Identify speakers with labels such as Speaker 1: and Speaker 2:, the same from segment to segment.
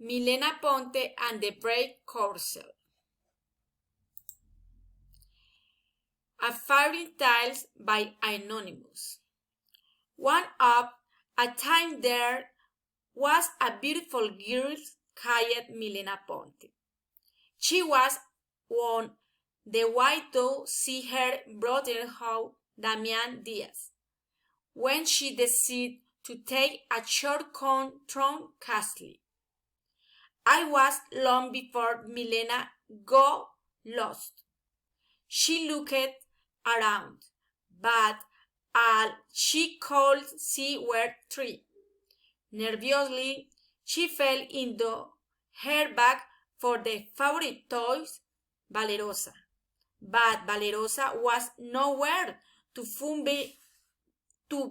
Speaker 1: Milena Aponte and the Brave Corsel. A Fairy Tales by Anonymous. One up a time there was a beautiful girl called Milena Aponte. She was on the way to see her brother-in-law Damian Diaz, when she decided to take a shortcut through Castle. I was long before Milena got lost. She looked around, but all she could see were trees. Nervously, she fell into her bag for the favorite toys, Valerosa. But Valerosa was nowhere to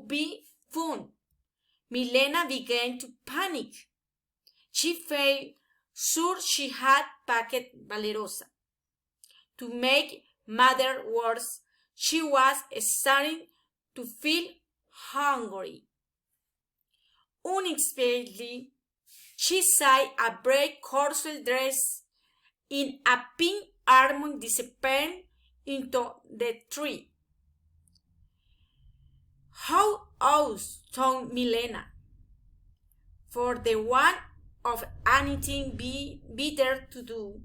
Speaker 1: be found. Milena began to panic. She felt sure she had packed Valerosa. To make matters worse, she was starting to feel hungry. Unexpectedly, she saw a bright corsel dress in a pink almond disappearing into the tree. How else, thought Milena, for the want of anything better to do,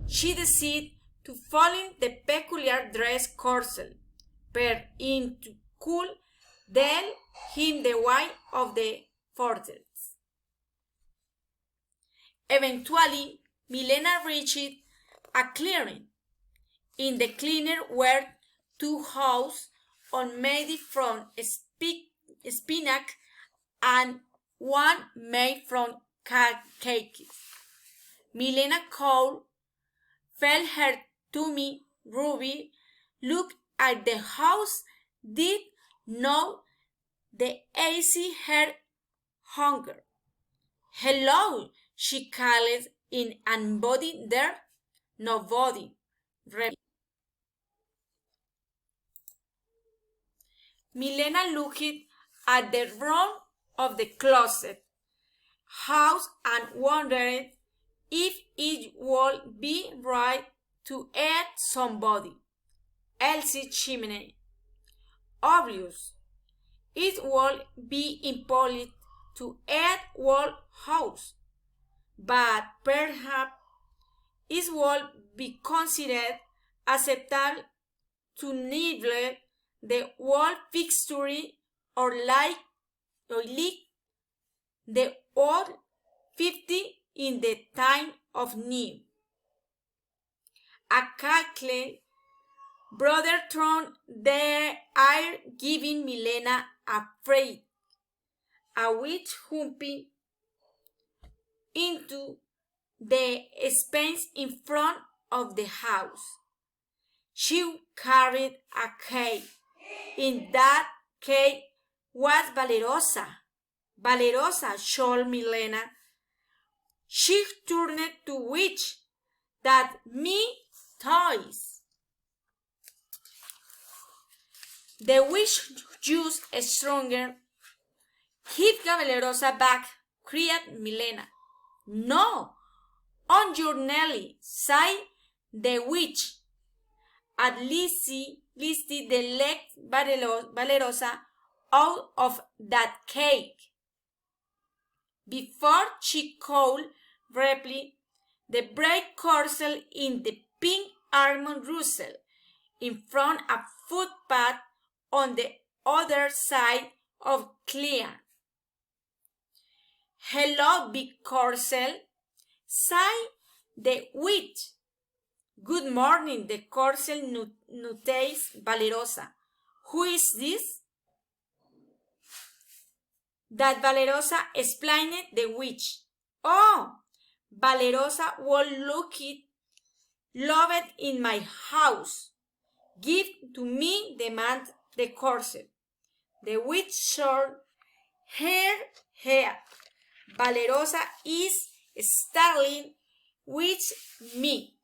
Speaker 1: she decided to follow the peculiar dress corsel, but into cool tell him the way of the fortress. Eventually, Milena reached a clearing. In the clearing were two houses, one made from spinach and one made from cakes. Milena Cole felt her tummy ruby, looked at the house, did not ease her hunger. Hello, she called in anybody there? Nobody. Milena looked at the room of the closet house and wondered if it would be right to add somebody else's chimney. Obvious. It would be impolite to add whole house, but perhaps it would be considered acceptable to neglect the wall fixture or leak the old 50 in the time of need. A cackle brother thrown the air, giving Milena a fright. A witch jumping into the space in front of the house. She carried a cake. In that cake was Valerosa. Valerosa, showed Milena. She turned to witch. That me toys. The witch used a stronger. Give Valerosa back, cried Milena. No, on your Nelly, sighed the witch. At least the leg Valerosa out of that cake. Before she could reply, the bright corsel in the pink almond rustle in front of footpath on the other side of clear. Hello, big corsel, sighed the witch. Good morning, the corsel noticed Valerosa. Who is this? That Valerosa explained the witch. Oh, Valerosa will loved in my house. Give to me, demanded the corsel. The witch shook her head. Valerosa is startling with me.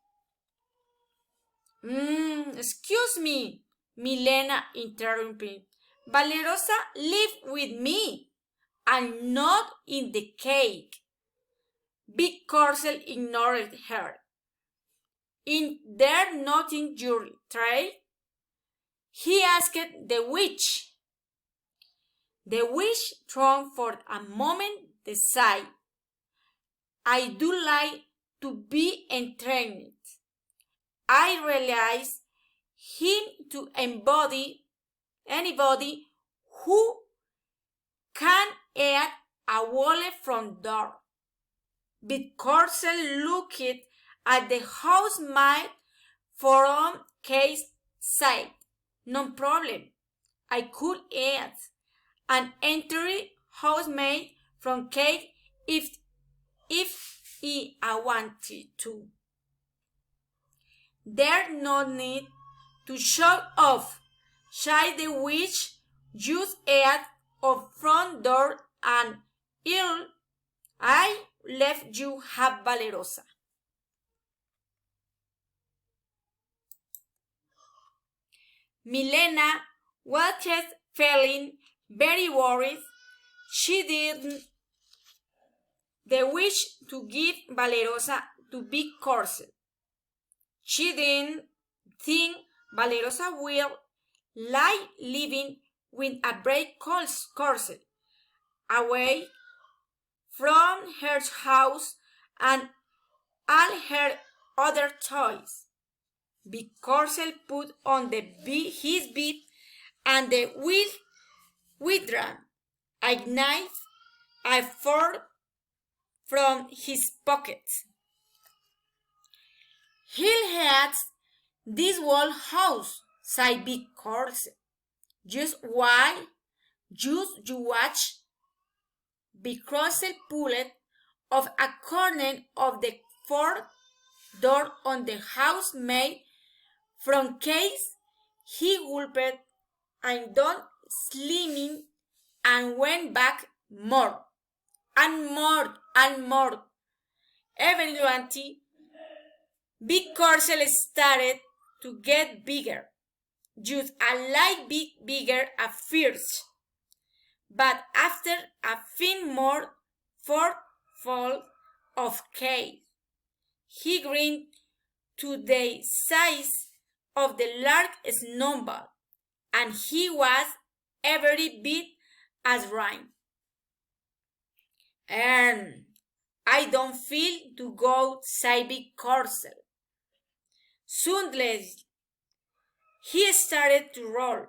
Speaker 1: Excuse me, Milena interrupted. Valerosa live with me and not in the cake. Big Corsel ignored her. "Is there nothing your trade?" he asked the witch. The witch thought for a moment, decided, "I do like to be entrained. I realize him to embody anybody who can add a wallet from door." Big Corsel looked at the housemaid from case said, "No problem. I could add an entry housemaid from cake if I wanted to. There's no need to show off," said the witch. "Just add a front door and I let you have Valerosa." Milena was feeling very worried. She didn't the wish to give Valerosa to Big Corsel. She didn't think Valerosa will like living with a brave Corsel away from her house and all her other toys. Big Corsel put on his bib and the withdrawn a knife and fork from his pocket. "He'll have this whole house," said Big Corsel. "Just you watch." Big Corsel pulled off a corner of the fourth door on the housemaid from case. He gulped and done slimming and went back more and more and more. Eventually, Big Corsel started to get bigger, just a little bit bigger at first. But after a few more fourfold of cake, he grew to the size of the large snowball, and he was every bit as right. "I don't feel to go," said Big Corsel. Suddenly, he started to roll.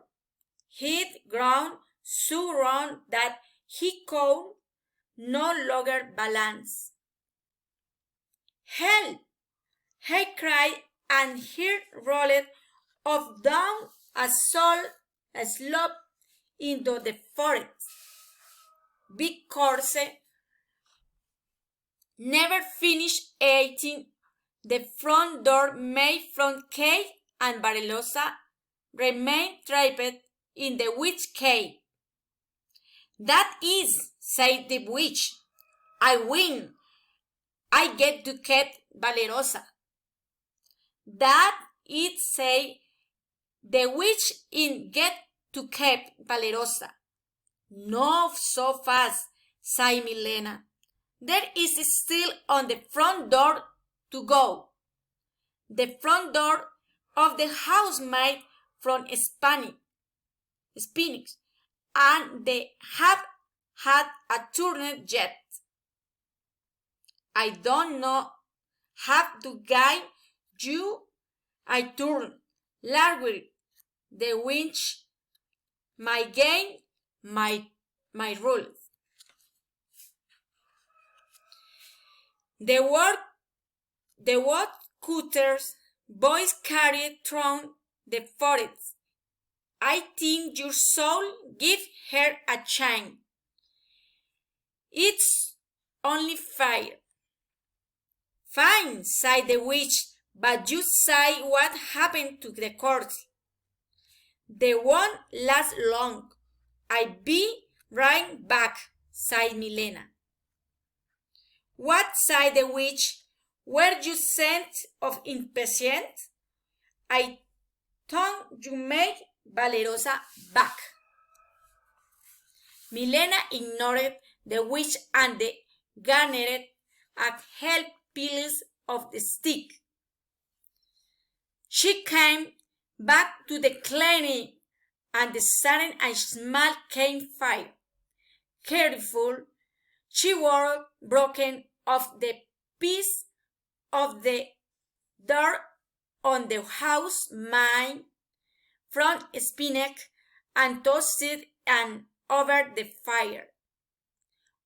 Speaker 1: He'd grown so round that he could no longer balance. "Help!" he cried, and he rolled off down a slope into the forest. Big Corsel never finished eating the front door made from cake, and Valerosa remained trapped in the witch cave. "That is," said the witch, "I win. I get to keep Valerosa." "That it," said the witch, "in get to keep Valerosa." "No so fast," said Milena. "There is still on the front door to go. The front door of the housemaid from Spinix, and they have had a turn yet. I don't know how to guide you. I turn, Larry, the winch, my game, my rules." The woodcutter's voice carried through the forest. "I think your soul give her a chance. It's only fair." "Fine," said the witch, "but you say what happened to the course." "They won't last long. I'll be right back," said Milena. "What?" said the witch. "Were you sent of impatient? I thought you made Valerosa back." Milena ignored the witch and garnered and held pieces of the stick. She came back to the clearing and started a small campfire. Careful, she was broken off the piece of the dirt on the house made from spinach and toasted and over the fire.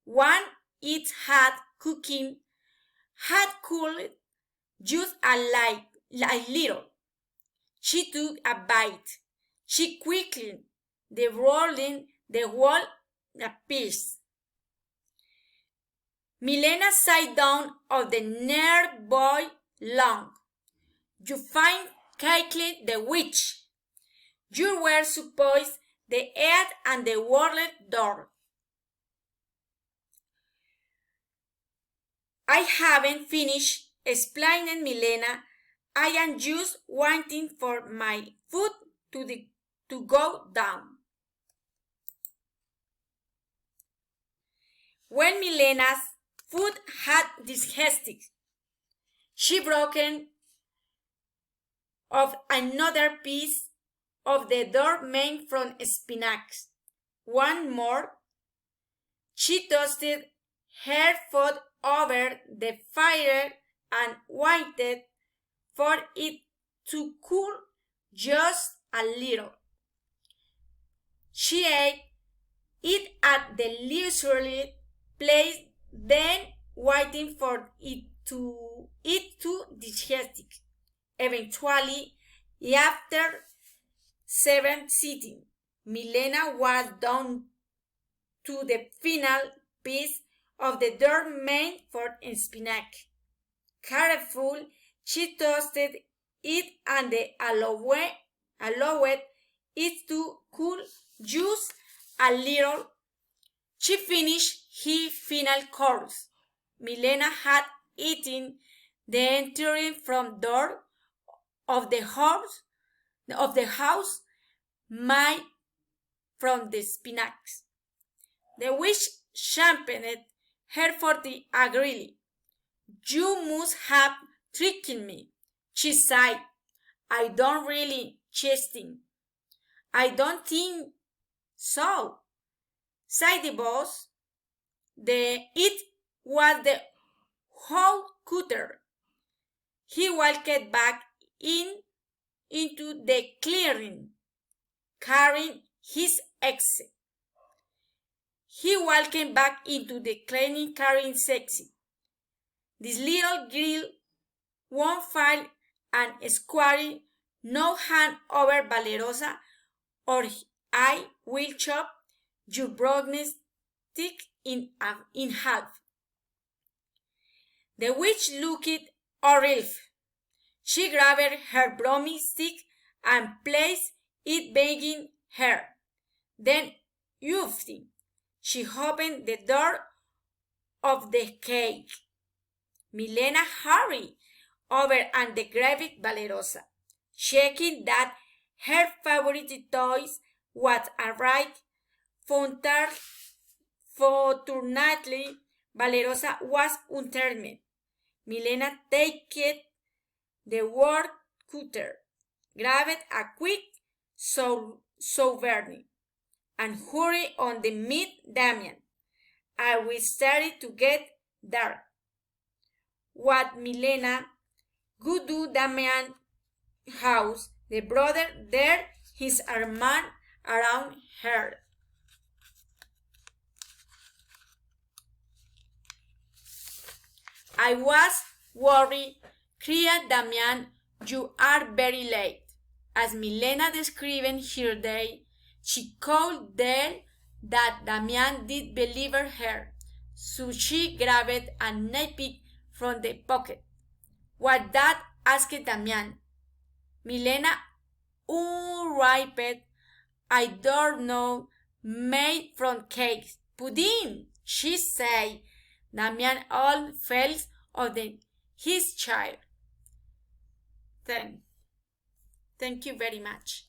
Speaker 1: When it had cooking, had cooled just a little. She took a bite. She quickly devoured the whole piece. Milena sat down on the nearby lawn. You find Caitlin the witch. You were supposed the head and the world door. I haven't finished explaining, Milena. I am just waiting for my foot to go down. When Milena's foot had digested, she broke off another piece of the dough made from spinach. One more. She toasted her foot over the fire and waited for it to cool just a little. She ate it at the leisurely place, then waiting for it to digest. Eventually, after 7 sittings, Milena was down to the final piece of the dough made for spinach. Careful, she toasted it and allowed it to cool just a little. She finished her final course. Milena had eaten the entire front door of the house made from the spinach. The witch championed her for the agreed. You must have tricked me, she sighed. I don't really cheating. I don't think so, sighed the boss. It was the whole cutter. He walked back into the clearing, carrying his axe. He walked back into the clearing carrying sexy. This little girl won't file and square no hand over Valerosa, or I will chop your broken stick in half. The witch looked horrified. She grabbed her broomstick and placed it begging her. Then, Eufy, she opened the door of the cage. Milena hurried over and grabbed Valerosa, checking that her favorite toys was alright. Fortunately, Valerosa was unharmed. Milena took the word cutter, grabbed a quick souvenir, and hurried on to meet Damian. And we started to get dark. What Milena would do Damian's house, the brother there, his arm around her. I was worried, cried Damian. You are very late. As Milena described her day, she could tell that Damian did believe her, so she grabbed a notebook from the pocket. What that? Asked Damian. Milena unripe, I don't know, made from cakes. Pudding, she said. Damian all felt of his child. Thank you very much.